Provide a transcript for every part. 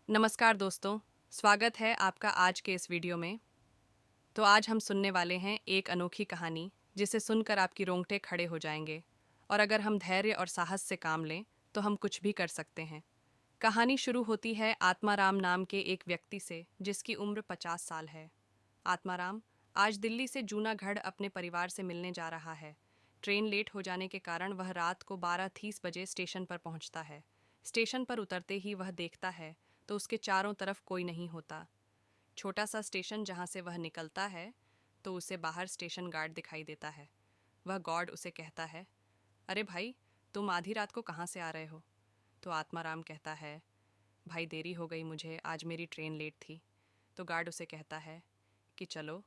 नमस्कार दोस्तों, स्वागत है आपका आज के इस वीडियो में। तो आज हम सुनने वाले हैं एक अनोखी कहानी जिसे सुनकर आपकी रोंगटे खड़े हो जाएंगे। और अगर हम धैर्य और साहस से काम लें तो हम कुछ भी कर सकते हैं। कहानी शुरू होती है आत्माराम नाम के एक व्यक्ति से जिसकी उम्र 50 साल है। आत्माराम आज दिल्ली से जूनागढ़ अपने परिवार से मिलने जा रहा है। ट्रेन लेट हो जाने के कारण वह रात को 12:30 बजे स्टेशन पर पहुंचता है। स्टेशन पर उतरते ही वह देखता है तो उसके चारों तरफ कोई नहीं होता। छोटा सा स्टेशन जहां से वह निकलता है तो उसे बाहर स्टेशन गार्ड दिखाई देता है। वह गार्ड उसे कहता है, अरे भाई, तुम आधी रात को कहाँ से आ रहे हो? तो आत्माराम कहता है, भाई देरी हो गई मुझे, आज मेरी ट्रेन लेट थी। तो गार्ड उसे कहता है कि चलो,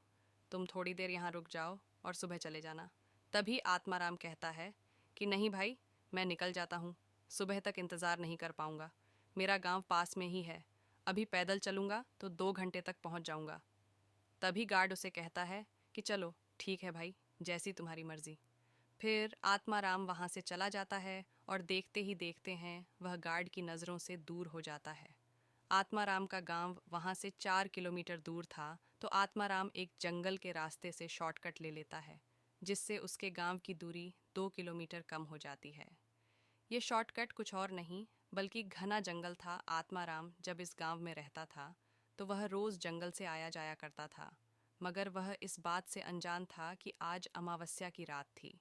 तुम थोड़ी देर यहाँ रुक जाओ और सुबह चले जाना। तभी आत्माराम कहता है कि नहीं भाई, मैं निकल जाता हूँ, सुबह तक इंतज़ार नहीं कर पाऊँगा। मेरा गांव पास में ही है, अभी पैदल चलूँगा तो 2 घंटे तक पहुँच जाऊँगा। तभी गार्ड उसे कहता है कि चलो ठीक है भाई, जैसी तुम्हारी मर्ज़ी। फिर आत्माराम वहाँ से चला जाता है और देखते ही देखते हैं वह गार्ड की नज़रों से दूर हो जाता है। आत्माराम का गांव वहाँ से 4 किलोमीटर दूर था, तो आत्माराम एक जंगल के रास्ते से शॉर्टकट ले लेता है, जिससे उसके गांव की दूरी 2 किलोमीटर कम हो जाती है। ये शॉर्टकट कुछ और नहीं बल्कि घना जंगल था। आत्माराम जब इस गांव में रहता था तो वह रोज़ जंगल से आया जाया करता था, मगर वह इस बात से अनजान था कि आज अमावस्या की रात थी,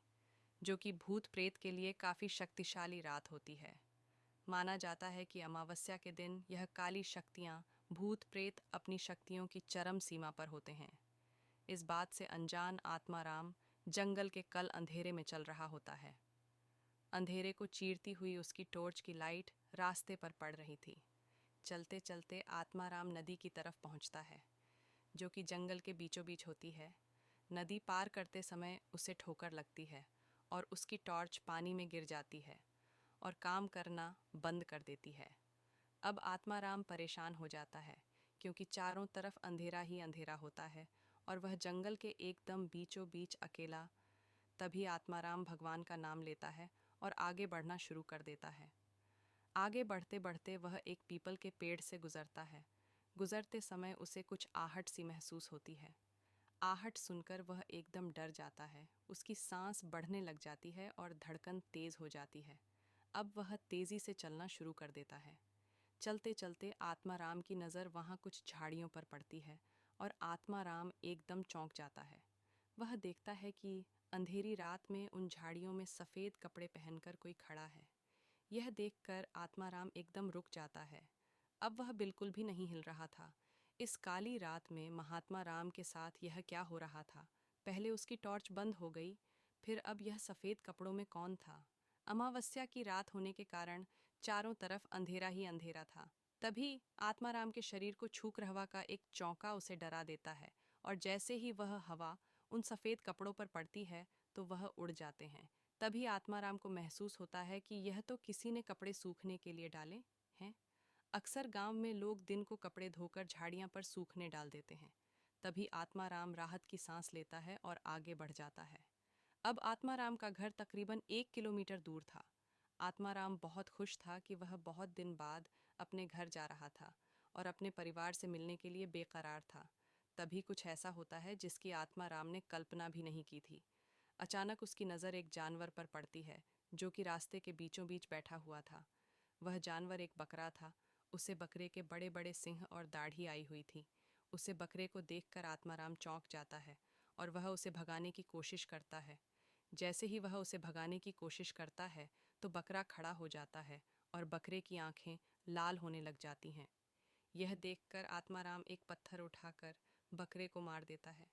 जो कि भूत प्रेत के लिए काफ़ी शक्तिशाली रात होती है। माना जाता है कि अमावस्या के दिन यह काली शक्तियाँ, भूत प्रेत अपनी शक्तियों की चरम सीमा पर होते हैं। इस बात से अनजान आत्माराम जंगल के कल अंधेरे में चल रहा होता है। अंधेरे को चीरती हुई उसकी टॉर्च की लाइट रास्ते पर पड़ रही थी। चलते चलते आत्माराम नदी की तरफ पहुंचता है, जो कि जंगल के बीचों बीच होती है। नदी पार करते समय उसे ठोकर लगती है और उसकी टॉर्च पानी में गिर जाती है और काम करना बंद कर देती है। अब आत्माराम परेशान हो जाता है क्योंकि चारों तरफ अंधेरा ही अंधेरा होता है और वह जंगल के एकदम बीचों बीच अकेला। तभी आत्माराम भगवान का नाम लेता है और आगे बढ़ना शुरू कर देता है। आगे बढ़ते बढ़ते वह एक पीपल के पेड़ से गुजरता है। गुजरते समय उसे कुछ आहट सी महसूस होती है। आहट सुनकर वह एकदम डर जाता है। उसकी सांस बढ़ने लग जाती है और धड़कन तेज हो जाती है। अब वह तेजी से चलना शुरू कर देता है। चलते चलते आत्माराम की नज़र वहाँ कुछ झाड़ियों पर पड़ती है और आत्माराम एकदम चौंक जाता है। वह देखता है कि अंधेरी रात में उन झाड़ियों में सफ़ेद कपड़े पहनकर कोई खड़ा है। यह देखकर आत्माराम एकदम रुक जाता है। अब वह बिल्कुल भी नहीं हिल रहा था। इस काली रात में महात्मा राम के साथ यह क्या हो रहा था? पहले उसकी टॉर्च बंद हो गई, फिर अब यह सफ़ेद कपड़ों में कौन था? अमावस्या की रात होने के कारण चारों तरफ अंधेरा ही अंधेरा था। तभी आत्माराम के शरीर को छूक रहवा का एक चौंका उसे डरा देता है, और जैसे ही वह हवा उन सफ़ेद कपड़ों पर पड़ती है तो वह उड़ जाते हैं। तभी आत्माराम को महसूस होता है कि यह तो किसी ने कपड़े सूखने के लिए डाले हैं। अक्सर गांव में लोग दिन को कपड़े धोकर झाड़ियां पर सूखने डाल देते हैं। तभी आत्माराम राहत की सांस लेता है और आगे बढ़ जाता है। अब आत्माराम का घर तकरीबन 1 किलोमीटर दूर था। आत्माराम बहुत खुश था कि वह बहुत दिन बाद अपने घर जा रहा था और अपने परिवार से मिलने के लिए बेकरार था। तभी कुछ ऐसा होता है जिसकी आत्माराम ने कल्पना भी नहीं की थी। अचानक उसकी नज़र एक जानवर पर पड़ती है, जो कि रास्ते के बीचों बीच बैठा हुआ था। वह जानवर एक बकरा था। उसे बकरे के बड़े बड़े सिंह और दाढ़ी आई हुई थी। उसे बकरे को देखकर आत्माराम चौंक जाता है और वह उसे भगाने की कोशिश करता है। जैसे ही वह उसे भगाने की कोशिश करता है तो बकरा खड़ा हो जाता है और बकरे की आंखें लाल होने लग जाती हैं। यह देखकर आत्माराम एक पत्थर उठाकर बकरे को मार देता है।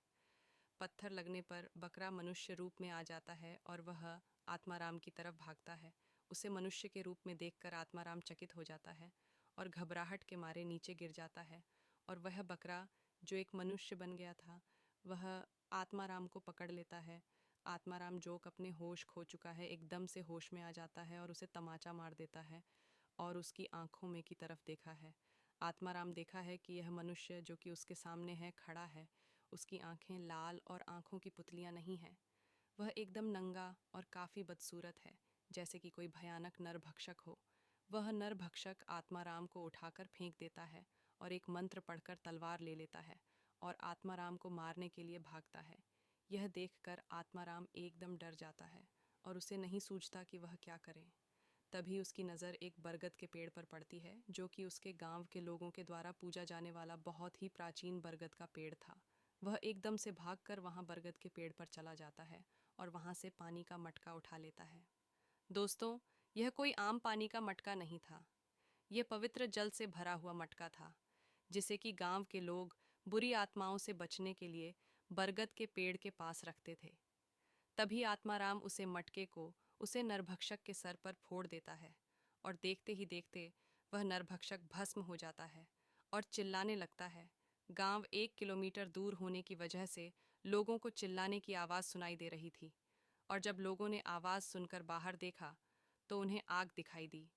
पत्थर लगने पर बकरा मनुष्य रूप में आ जाता है और वह आत्माराम की तरफ भागता है। उसे मनुष्य के रूप में देखकर आत्माराम चकित हो जाता है और घबराहट के मारे नीचे गिर जाता है। और वह बकरा जो एक मनुष्य बन गया था, वह आत्माराम को पकड़ लेता है। आत्माराम जो अपने होश खो चुका है एकदम से होश में आ जाता है और उसे तमाचा मार देता है और उसकी आंखों में की तरफ देखा है। आत्माराम देखा है कि यह मनुष्य जो कि उसके सामने है खड़ा है, उसकी आंखें लाल और आंखों की पुतलियां नहीं हैं। वह एकदम नंगा और काफ़ी बदसूरत है, जैसे कि कोई भयानक नरभक्षक हो। वह नरभक्षक आत्माराम को उठाकर फेंक देता है और एक मंत्र पढ़कर तलवार ले लेता है और आत्माराम को मारने के लिए भागता है। यह देखकर आत्माराम एकदम डर जाता है और उसे नहीं सूझता कि वह क्या करे। तभी उसकी नज़र एक बरगद के पेड़ पर पड़ती है, जो कि उसके गांव के लोगों के द्वारा पूजा जाने वाला बहुत ही प्राचीन बरगद का पेड़ था। वह एकदम से भागकर वहां बरगद के पेड़ पर चला जाता है और वहां से पानी का मटका उठा लेता है। दोस्तों, यह कोई आम पानी का मटका नहीं था। यह पवित्र जल से भरा हुआ मटका था, जिसे कि गांव के लोग बुरी आत्माओं से बचने के लिए बरगद के पेड़ के पास रखते थे। तभी आत्माराम उसे मटके को उसे नरभक्षक के सर पर फोड़ देता है और देखते ही देखते वह नरभक्षक भस्म हो जाता है और चिल्लाने लगता है। गांव 1 किलोमीटर दूर होने की वजह से लोगों को चिल्लाने की आवाज़ सुनाई दे रही थी, और जब लोगों ने आवाज़ सुनकर बाहर देखा तो उन्हें आग दिखाई दी।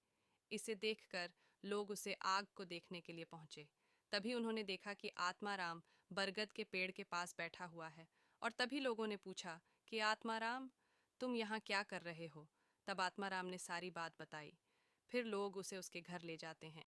इसे देखकर लोग उसे आग को देखने के लिए पहुंचे। तभी उन्होंने देखा कि आत्माराम बरगद के पेड़ के पास बैठा हुआ है, और तभी लोगों ने पूछा कि आत्माराम, तुम यहाँ क्या कर रहे हो? तब आत्माराम ने सारी बात बताई। फिर लोग उसे उसके घर ले जाते हैं।